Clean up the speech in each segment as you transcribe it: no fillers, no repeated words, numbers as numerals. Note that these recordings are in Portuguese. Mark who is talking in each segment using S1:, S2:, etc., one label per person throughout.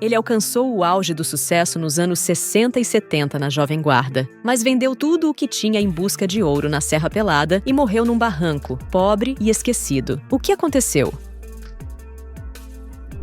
S1: Ele alcançou o auge do sucesso nos anos 60 e 70 na Jovem Guarda, mas vendeu tudo o que tinha em busca de ouro na Serra Pelada e morreu num barranco, pobre e esquecido. O que aconteceu?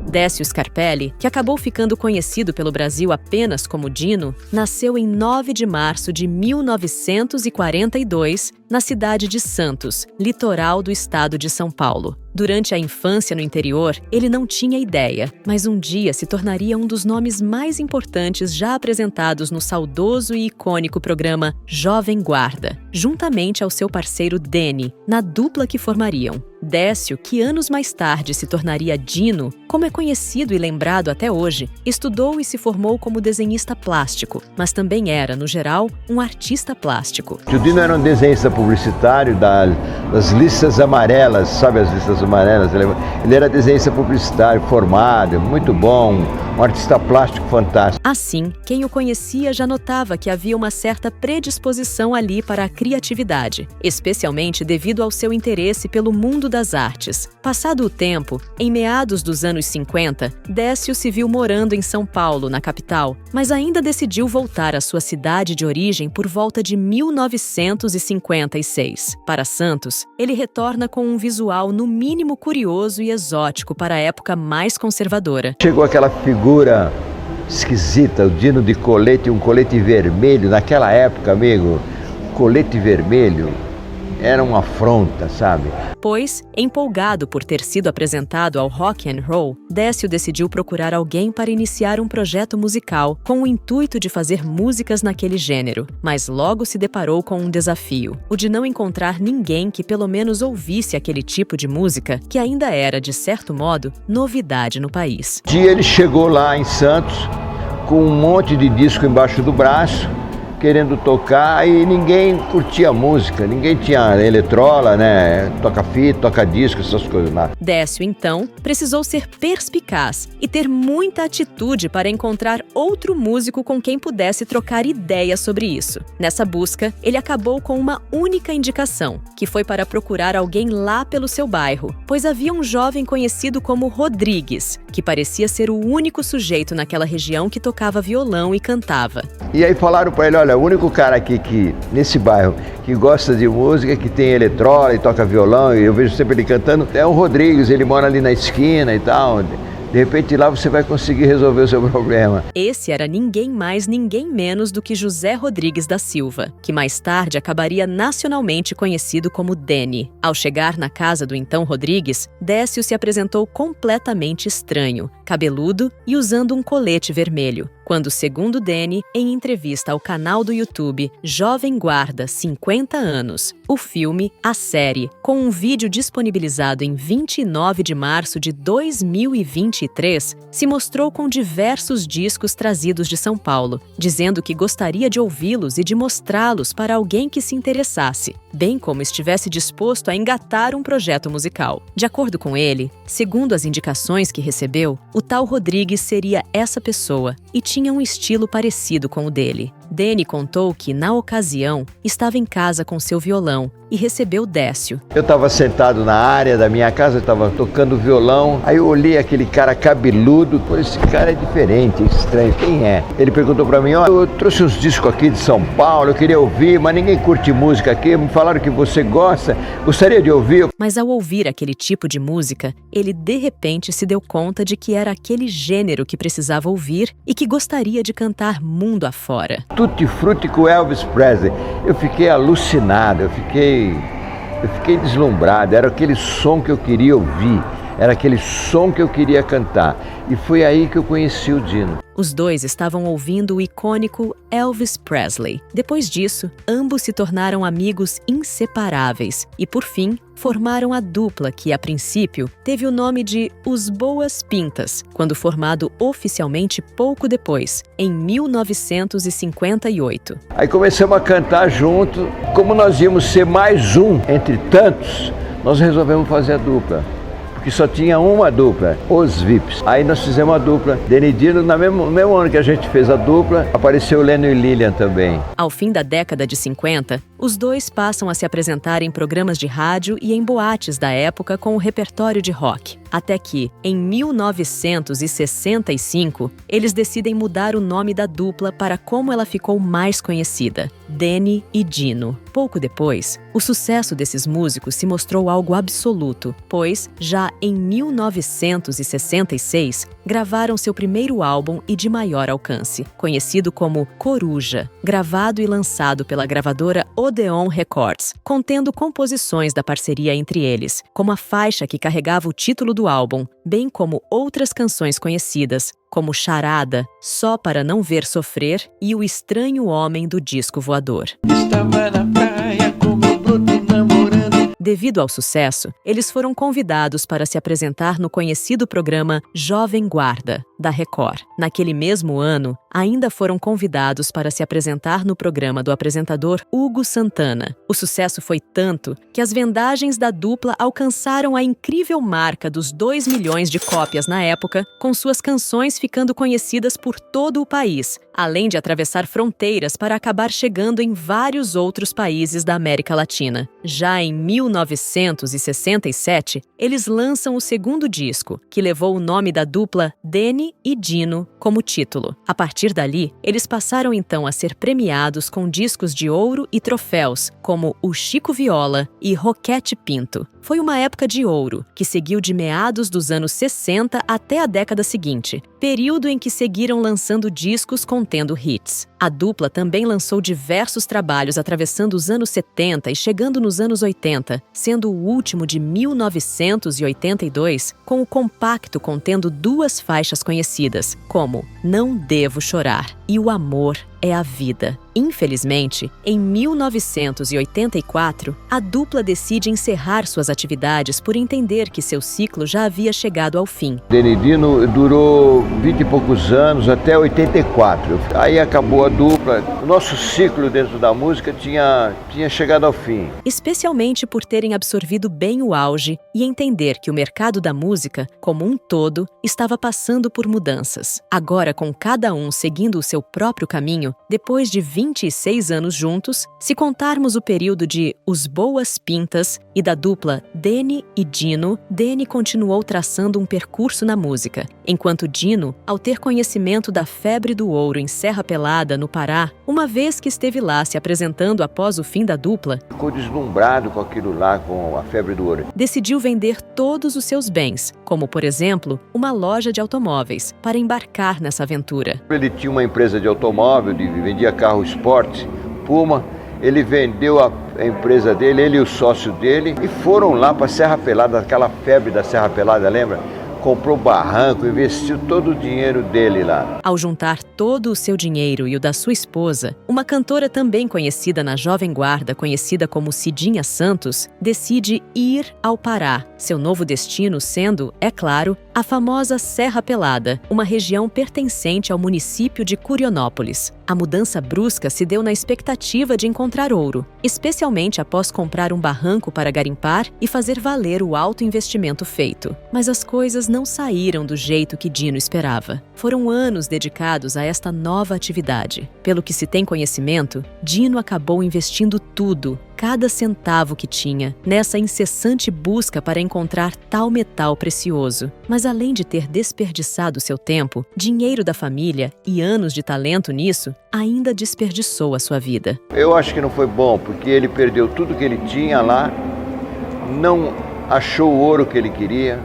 S1: Décio Scarpelli, que acabou ficando conhecido pelo Brasil apenas como Dino, nasceu em 9 de março de 1942, na cidade de Santos, litoral do estado de São Paulo. Durante a infância no interior, ele não tinha ideia, mas um dia se tornaria um dos nomes mais importantes já apresentados no saudoso e icônico programa Jovem Guarda, juntamente ao seu parceiro Deni, na dupla que formariam. Décio, que anos mais tarde se tornaria Dino, como é conhecido e lembrado até hoje, estudou e se formou como desenhista plástico, mas também era, no geral, um artista plástico.
S2: O Dino era um desenhista publicitário das listas amarelas, sabe as listas amarelas? Ele era desenhista publicitário, formado, muito bom, um artista plástico fantástico.
S1: Assim, quem o conhecia já notava que havia uma certa predisposição ali para a criatividade, especialmente devido ao seu interesse pelo mundo das artes. Passado o tempo, em meados dos anos 50, Décio se viu morando em São Paulo, na capital, mas ainda decidiu voltar à sua cidade de origem por volta de 1956. Para Santos, ele retorna com um visual no mínimo curioso e exótico para a época mais conservadora.
S2: Chegou aquela figura esquisita, o Dino de colete, um colete vermelho. Naquela época, amigo, colete vermelho era uma afronta, sabe?
S1: Pois, empolgado por ter sido apresentado ao rock and roll, Décio decidiu procurar alguém para iniciar um projeto musical com o intuito de fazer músicas naquele gênero, mas logo se deparou com um desafio, o de não encontrar ninguém que pelo menos ouvisse aquele tipo de música que ainda era, de certo modo, novidade no país.
S2: Um dia ele chegou lá em Santos com um monte de disco embaixo do braço, querendo tocar, e ninguém curtia música, ninguém tinha eletrola, né, toca-fita, toca-disco, essas coisas lá.
S1: Décio, então, precisou ser perspicaz e ter muita atitude para encontrar outro músico com quem pudesse trocar ideias sobre isso. Nessa busca, ele acabou com uma única indicação, que foi para procurar alguém lá pelo seu bairro, pois havia um jovem conhecido como Rodrigues, que parecia ser o único sujeito naquela região que tocava violão e cantava.
S2: E aí falaram para ele, olha, o único cara aqui nesse bairro que gosta de música, que tem eletrola e toca violão, e eu vejo sempre ele cantando, é o Rodrigues, ele mora ali na esquina e tal. De repente lá você vai conseguir resolver o seu problema.
S1: Esse era ninguém mais, ninguém menos do que José Rodrigues da Silva, que mais tarde acabaria nacionalmente conhecido como Deni. Ao chegar na casa do então Rodrigues, Décio se apresentou completamente estranho, cabeludo e usando um colete vermelho. Quando, segundo Deni, em entrevista ao canal do YouTube Jovem Guarda 50 anos, o filme A Série, com um vídeo disponibilizado em 29 de março de 2023, se mostrou com diversos discos trazidos de São Paulo, dizendo que gostaria de ouvi-los e de mostrá-los para alguém que se interessasse, bem como estivesse disposto a engatar um projeto musical. De acordo com ele, segundo as indicações que recebeu, o tal Rodrigues seria essa pessoa e tinha um estilo parecido com o dele. Deni contou que, na ocasião, estava em casa com seu violão e recebeu Décio.
S2: Eu estava sentado na área da minha casa, estava tocando violão, aí eu olhei aquele cara cabeludo, pô, esse cara é diferente, é estranho, quem é? Ele perguntou para mim, ó, eu trouxe uns discos aqui de São Paulo, eu queria ouvir, mas ninguém curte música aqui, me falaram que você gostaria de ouvir.
S1: Mas ao ouvir aquele tipo de música, ele de repente se deu conta de que era aquele gênero que precisava ouvir e que gostaria de cantar mundo afora.
S2: Tutti Frutti com Elvis Presley. Eu fiquei alucinado, eu fiquei deslumbrado, era aquele som que eu queria ouvir, era aquele som que eu queria cantar. E foi aí que eu conheci o Dino.
S1: Os dois estavam ouvindo o icônico Elvis Presley. Depois disso, ambos se tornaram amigos inseparáveis e, por fim, formaram a dupla que, a princípio, teve o nome de Os Boas Pintas, quando formado oficialmente pouco depois, em 1958.
S2: Aí começamos a cantar junto. Como nós íamos ser mais um entre tantos, nós resolvemos fazer a dupla. Que só tinha uma dupla, Os Vips. Aí nós fizemos a dupla, Deni e Dino, no mesmo ano que a gente fez a dupla, apareceu Leno e Lilian também.
S1: Ao fim da década de 50, Os dois passam a se apresentar em programas de rádio e em boates da época com o repertório de rock. Até que, em 1965, eles decidem mudar o nome da dupla para como ela ficou mais conhecida, Danny e Dino. Pouco depois, o sucesso desses músicos se mostrou algo absoluto, pois, já em 1966, gravaram seu primeiro álbum e de maior alcance, conhecido como Coruja, gravado e lançado pela gravadora Odeon Records, contendo composições da parceria entre eles, como a faixa que carregava o título do álbum, bem como outras canções conhecidas, como Charada, Só para Não Ver Sofrer e O Estranho Homem do Disco Voador.
S3: Estava na praia com meu broto namorando.
S1: Devido ao sucesso, eles foram convidados para se apresentar no conhecido programa Jovem Guarda, da Record. Naquele mesmo ano, ainda foram convidados para se apresentar no programa do apresentador Hugo Santana. O sucesso foi tanto que as vendagens da dupla alcançaram a incrível marca dos 2 milhões de cópias na época, com suas canções ficando conhecidas por todo o país, além de atravessar fronteiras para acabar chegando em vários outros países da América Latina. Já em 1967, eles lançam o segundo disco, que levou o nome da dupla Danny e Dino como título. A partir dali, eles passaram então a ser premiados com discos de ouro e troféus, como o Chico Viola e Roquete Pinto. Foi uma época de ouro, que seguiu de meados dos anos 60 até a década seguinte, período em que seguiram lançando discos contendo hits. A dupla também lançou diversos trabalhos atravessando os anos 70 e chegando nos anos 80, sendo o último de 1982, com o compacto contendo 2 faixas conhecidas, como Não Devo Chorar e O Amor é a Vida. Infelizmente, em 1984, a dupla decide encerrar suas atividades por entender que seu ciclo já havia chegado ao fim.
S2: Danny e Dino durou 20 e poucos anos, até 84. Aí acabou a dupla. O nosso ciclo dentro da música tinha chegado ao fim.
S1: Especialmente por terem absorvido bem o auge e entender que o mercado da música, como um todo, estava passando por mudanças. Agora, com cada um seguindo o seu próprio caminho, depois de 26 anos juntos, se contarmos o período de Os Boas Pintas e da dupla Danny e Dino, Danny continuou traçando um percurso na música, enquanto Dino, ao ter conhecimento da febre do ouro em Serra Pelada, no Pará, uma vez que esteve lá se apresentando após o fim da dupla,
S2: Ficou deslumbrado com aquilo lá, com a febre do ouro.
S1: decidiu vender todos os seus bens, como, por exemplo, uma loja de automóveis, para embarcar nessa aventura.
S2: Ele tinha uma empresa de automóvel, vendia carro esporte, Puma. Ele vendeu a empresa dele, ele e o sócio dele, e foram lá para Serra Pelada, aquela febre da Serra Pelada, lembra? Comprou barranco, investiu todo o dinheiro dele lá.
S1: Ao juntar todo o seu dinheiro e o da sua esposa, uma cantora também conhecida na Jovem Guarda, conhecida como Cidinha Santos, decide ir ao Pará, seu novo destino sendo, é claro, a famosa Serra Pelada, uma região pertencente ao município de Curionópolis. A mudança brusca se deu na expectativa de encontrar ouro, especialmente após comprar um barranco para garimpar e fazer valer o alto investimento feito. Mas as coisas não saíram do jeito que Dino esperava. Foram anos dedicados a esta nova atividade. Pelo que se tem conhecimento, Dino acabou investindo tudo, cada centavo que tinha, nessa incessante busca para encontrar tal metal precioso. Mas além de ter desperdiçado seu tempo, dinheiro da família e anos de talento nisso, ainda desperdiçou a sua vida.
S2: Eu acho que não foi bom, porque ele perdeu tudo que ele tinha lá, não achou o ouro que ele queria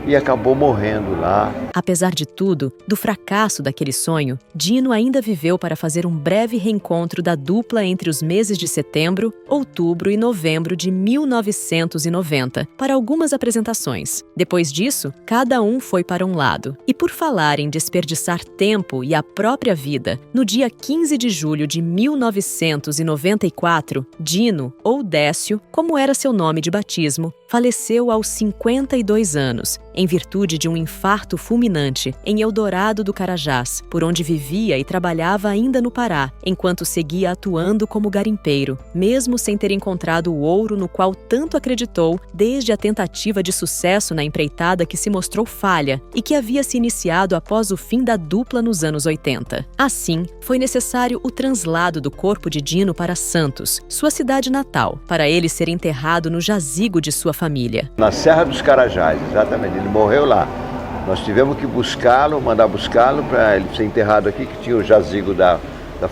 S2: e acabou morrendo lá.
S1: Apesar de tudo, do fracasso daquele sonho, Dino ainda viveu para fazer um breve reencontro da dupla entre os meses de setembro, outubro e novembro de 1990, para algumas apresentações. Depois disso, cada um foi para um lado. E por falar em desperdiçar tempo e a própria vida, no dia 15 de julho de 1994, Dino, ou Décio, como era seu nome de batismo, faleceu aos 52 anos, em virtude de um infarto fulminante em Eldorado do Carajás, por onde vivia e trabalhava ainda no Pará, enquanto seguia atuando como garimpeiro, mesmo sem ter encontrado o ouro no qual tanto acreditou desde a tentativa de sucesso na empreitada que se mostrou falha e que havia se iniciado após o fim da dupla nos anos 80. Assim, foi necessário o translado do corpo de Dino para Santos, sua cidade natal, para ele ser enterrado no jazigo de sua família.
S2: Na Serra dos Carajás, exatamente, ele morreu lá. Nós tivemos que buscá-lo, mandar buscá-lo para ele ser enterrado aqui, que tinha o jazigo da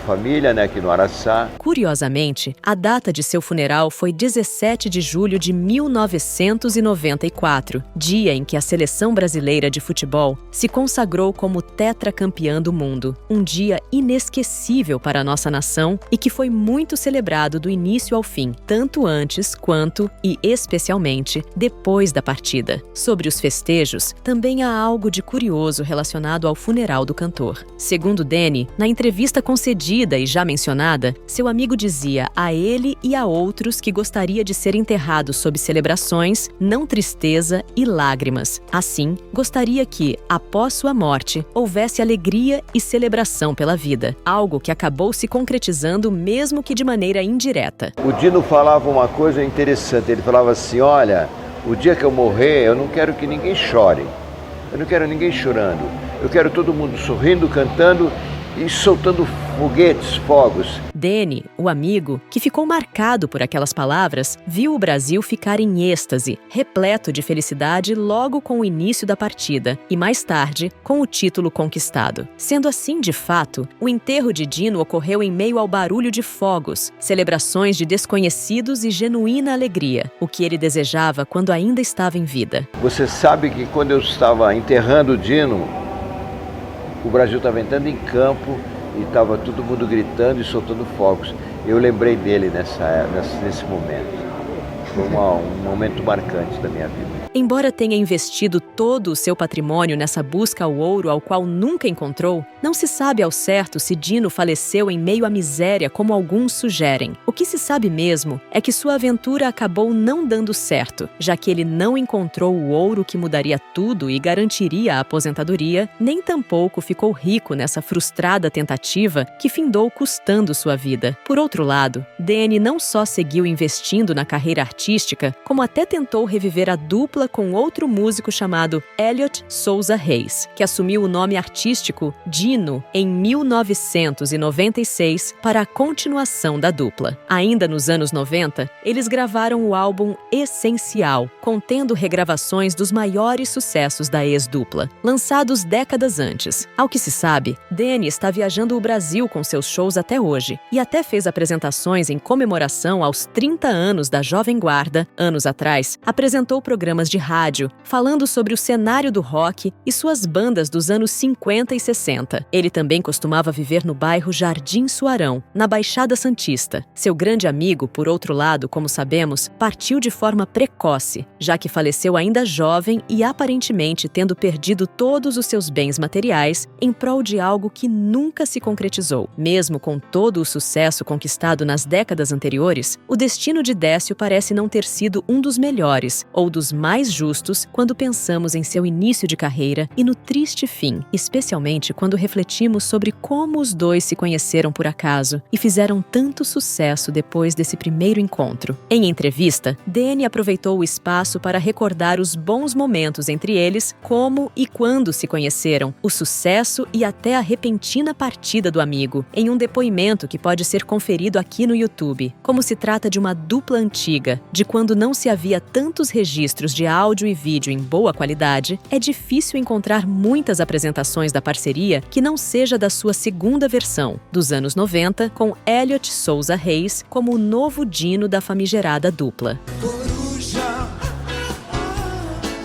S2: família, aqui no Araçá.
S1: Curiosamente, a data de seu funeral foi 17 de julho de 1994, dia em que a seleção brasileira de futebol se consagrou como tetracampeã do mundo. Um dia inesquecível para a nossa nação e que foi muito celebrado do início ao fim, tanto antes quanto, e especialmente, depois da partida. Sobre os festejos, também há algo de curioso relacionado ao funeral do cantor. Segundo Deni, na entrevista concedida e já mencionada, seu amigo dizia a ele e a outros que gostaria de ser enterrado sob celebrações, não tristeza e lágrimas. Assim, gostaria que, após sua morte, houvesse alegria e celebração pela vida, algo que acabou se concretizando mesmo que de maneira indireta.
S2: O Dino falava uma coisa interessante, ele falava assim, olha, o dia que eu morrer, eu não quero que ninguém chore, eu não quero ninguém chorando, eu quero todo mundo sorrindo, cantando e soltando foguetes, fogos.
S1: Deni, o amigo, que ficou marcado por aquelas palavras, viu o Brasil ficar em êxtase, repleto de felicidade logo com o início da partida e, mais tarde, com o título conquistado. Sendo assim, de fato, o enterro de Dino ocorreu em meio ao barulho de fogos, celebrações de desconhecidos e genuína alegria, o que ele desejava quando ainda estava em vida.
S2: Você sabe que quando eu estava enterrando o Dino, o Brasil estava entrando em campo e estava todo mundo gritando e soltando fogos. Eu lembrei dele nesse momento. Foi um momento marcante da minha vida.
S1: Embora tenha investido todo o seu patrimônio nessa busca ao ouro ao qual nunca encontrou, não se sabe ao certo se Dino faleceu em meio à miséria como alguns sugerem. O que se sabe mesmo é que sua aventura acabou não dando certo, já que ele não encontrou o ouro que mudaria tudo e garantiria a aposentadoria, nem tampouco ficou rico nessa frustrada tentativa que findou custando sua vida. Por outro lado, Deni não só seguiu investindo na carreira artística, como até tentou reviver a dupla com outro músico chamado Elliot Souza Reis, que assumiu o nome artístico Dino em 1996 para a continuação da dupla. Ainda nos anos 90, eles gravaram o álbum Essencial, contendo regravações dos maiores sucessos da ex-dupla, lançados décadas antes. Ao que se sabe, Deni está viajando o Brasil com seus shows até hoje e até fez apresentações em comemoração aos 30 anos da Jovem Guarda. Anos atrás, apresentou programas de rádio, falando sobre o cenário do rock e suas bandas dos anos 50 e 60. Ele também costumava viver no bairro Jardim Suarão, na Baixada Santista. Seu grande amigo, por outro lado, como sabemos, partiu de forma precoce, já que faleceu ainda jovem e aparentemente tendo perdido todos os seus bens materiais em prol de algo que nunca se concretizou. Mesmo com todo o sucesso conquistado nas décadas anteriores, o destino de Décio parece não ter sido um dos melhores ou dos mais justos quando pensamos em seu início de carreira e no triste fim, especialmente quando refletimos sobre como os dois se conheceram por acaso e fizeram tanto sucesso depois desse primeiro encontro. Em entrevista, Deni aproveitou o espaço para recordar os bons momentos entre eles, como e quando se conheceram, o sucesso e até a repentina partida do amigo, em um depoimento que pode ser conferido aqui no YouTube. Como se trata de uma dupla antiga, de quando não se havia tantos registros de áudio e vídeo em boa qualidade, é difícil encontrar muitas apresentações da parceria que não seja da sua segunda versão, dos anos 90, com Elliot Souza Reis como o novo Dino da famigerada dupla.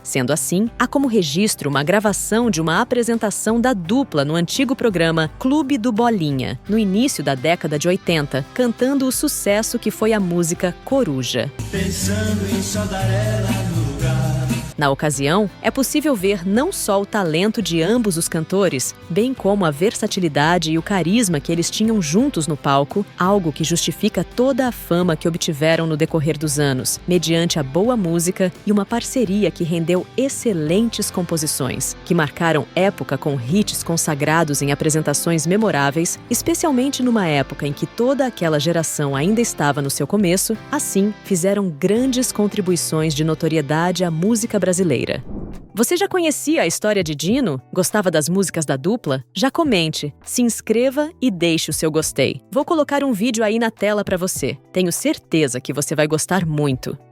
S1: Sendo assim, há como registro uma gravação de uma apresentação da dupla no antigo programa Clube do Bolinha, no início da década de 80, cantando o sucesso que foi a música Coruja.
S3: Pensando em só dar ela no lugar.
S1: Na ocasião, é possível ver não só o talento de ambos os cantores, bem como a versatilidade e o carisma que eles tinham juntos no palco, algo que justifica toda a fama que obtiveram no decorrer dos anos, mediante a boa música e uma parceria que rendeu excelentes composições, que marcaram época com hits consagrados em apresentações memoráveis, especialmente numa época em que toda aquela geração ainda estava no seu começo, assim, fizeram grandes contribuições de notoriedade à música brasileira. Você já conhecia a história de Dino? Gostava das músicas da dupla? Já comente, se inscreva e deixe o seu gostei. Vou colocar um vídeo aí na tela para você. Tenho certeza que você vai gostar muito.